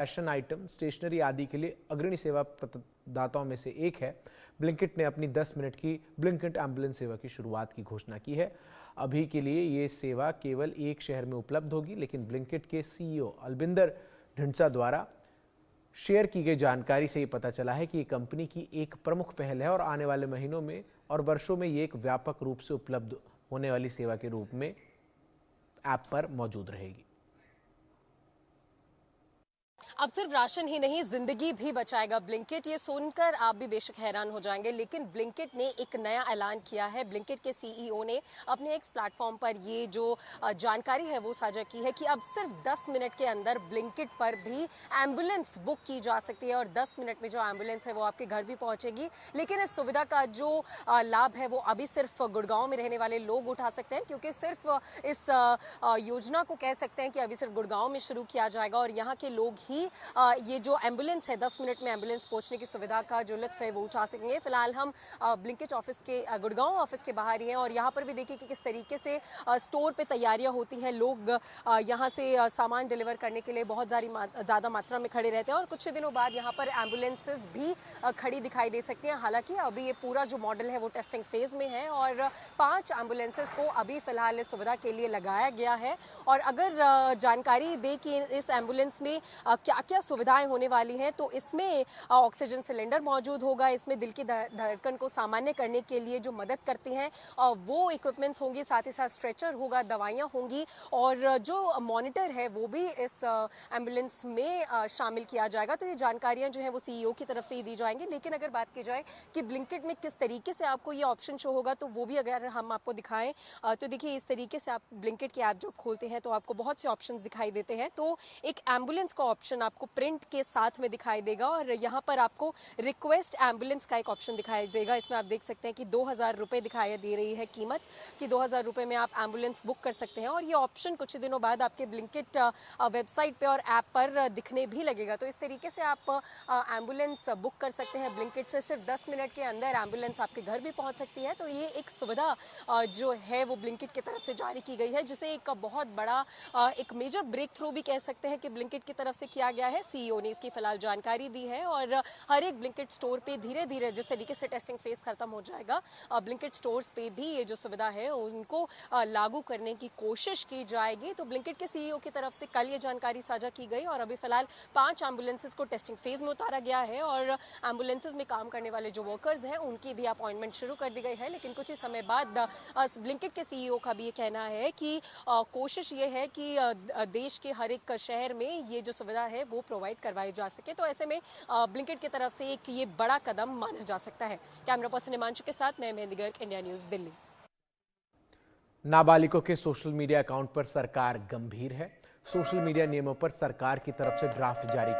Fashion item, stationery आदि के लिए अग्रणी सेवा प्रदाताओं में से एक है। ब्लिंकिट ने अपनी 10 मिनट की ब्लिंकिट एम्बुलेंस सेवा की शुरुआत की घोषणा की है। अभी के लिए ये सेवा केवल एक शहर में उपलब्ध होगी, लेकिन ब्लिंकिट के सीईओ अलबिंदर ढिंडसा द्वारा शेयर की गई जानकारी से ये पता चला है कि ये कंपनी की एक प्रमुख पहल है और आने वाले महीनों में और वर्षों में ये एक व्यापक रूप से उपलब्ध होने वाली सेवा के रूप में ऐप पर मौजूद रहेगी। अब सिर्फ राशन ही नहीं, जिंदगी भी बचाएगा ब्लिंकिट। ये सुनकर आप भी बेशक हैरान हो जाएंगे, लेकिन ब्लिंकिट ने एक नया ऐलान किया है। ब्लिंकिट के सीईओ ने अपने एक्स प्लेटफॉर्म पर ये जो जानकारी है वो साझा की है कि अब सिर्फ 10 मिनट के अंदर ब्लिंकिट पर भी एम्बुलेंस बुक की जा सकती है और 10 मिनट में जो एम्बुलेंस है वो आपके घर भी पहुंचेगी। लेकिन इस सुविधा का जो लाभ है वो अभी सिर्फ गुड़गांव में रहने वाले लोग उठा सकते हैं, क्योंकि सिर्फ इस योजना को कह सकते हैं कि अभी सिर्फ गुड़गांव में शुरू किया जाएगा और यहाँ के लोग ही ये जो एम्बुलेंस है, 10 मिनट में एम्बुलेंस पहुंचने की सुविधा का जो लुत्फ है वो उठा सकेंगे। फिलहाल हम ब्लिंकिट ऑफिस के गुड़गांव ऑफिस के बाहर ही हैं और यहाँ पर भी देखिए कि किस तरीके से स्टोर पे तैयारियां होती हैं। लोग यहाँ से सामान डिलीवर करने के लिए बहुत ज़्यादा मात्रा में खड़े रहते हैं और कुछ दिनों बाद यहाँ पर एम्बुलेंसेज भी खड़ी दिखाई दे सकती हैं। हालांकि अभी ये पूरा जो मॉडल है वो टेस्टिंग फेज में है और 5 एम्बुलेंसेज को अभी फिलहाल इस सुविधा के लिए लगाया गया है। और अगर जानकारी दे कि इस एम्बुलेंस में क्या क्या सुविधाएं होने वाली हैं, तो इसमें ऑक्सीजन सिलेंडर मौजूद होगा, इसमें दिल की धड़कन को सामान्य करने के लिए जो मदद करती हैं वो इक्विपमेंट्स होंगी, साथ ही साथ स्ट्रेचर होगा, दवाइयां होंगी और जो मॉनिटर है वो भी इस एम्बुलेंस में शामिल किया जाएगा। तो ये जानकारियां जो है वो सीईओ की तरफ से ही दी जाएंगी। लेकिन अगर बात की जाए कि ब्लिंकिट में किस तरीके से आपको ये ऑप्शन शो होगा, तो वो भी अगर हम आपको दिखाएं तो देखिए इस तरीके से आप ब्लिंकिट की ऐप जब खोलते हैं तो आपको बहुत से ऑप्शन दिखाई देते हैं। तो एक एम्बुलेंस का ऑप्शन आपको प्रिंट के साथ में दिखाई देगा और यहाँ पर आपको रिक्वेस्ट एम्बुलेंस का एक ऑप्शन दिखाई देगा। इसमें आप देख सकते हैं कि 2000 रुपये दिखाई दे रही है कीमत, कि 2000 रुपये में आप एम्बुलेंस बुक कर सकते हैं और ये ऑप्शन कुछ दिनों बाद आपके ब्लिंकिट वेबसाइट पे और ऐप पर दिखने भी लगेगा। तो इस तरीके से आप एम्बुलेंस बुक कर सकते हैं ब्लिंकिट से। सिर्फ 10 मिनट के अंदर एम्बुलेंस आपके घर भी पहुँच सकती है। तो ये एक सुविधा जो है वो ब्लिंकिट की तरफ से जारी की गई है, जिसे एक बहुत बड़ा एक मेजर ब्रेक थ्रू भी कह सकते हैं कि ब्लिंकिट की तरफ से किया गया है। सीईओ ने इसकी फिलहाल जानकारी दी है और हर एक ब्लिंकिट स्टोर पे धीरे धीरे जिस तरीके से टेस्टिंग फेज खत्म हो जाएगा, ब्लिंकिट स्टोर्स पे भी ये जो सुविधा है उनको लागू करने की कोशिश की जाएगी। तो ब्लिंकिट के सीईओ की तरफ से कल ये जानकारी साझा की गई और अभी फिलहाल 5 एम्बुलेंसेज को टेस्टिंग फेज में उतारा गया है और एम्बुलेंसेज में काम करने वाले जो वर्कर्स हैं उनकी भी अपॉइंटमेंट शुरू कर दी गई है। लेकिन कुछ ही समय बाद ब्लिंकिट के सीईओ का भी ये कहना है कि कोशिश ये है कि देश के हर एक शहर में ये जो सुविधा है वो प्रोवाइड करवाई जा सके। तो ऐसे में ब्लिंकिट की तरफ से एक ये बड़ा कदम माना जा सकता है। कैमरा पर्सन हिमांशु के साथ मैं मेहंदी गर्ग, इंडिया न्यूज़, दिल्ली। नाबालिगों के सोशल मीडिया अकाउंट पर सरकार गंभीर है। सोशल मीडिया नियमों पर सरकार की तरफ से ड्राफ्ट जारी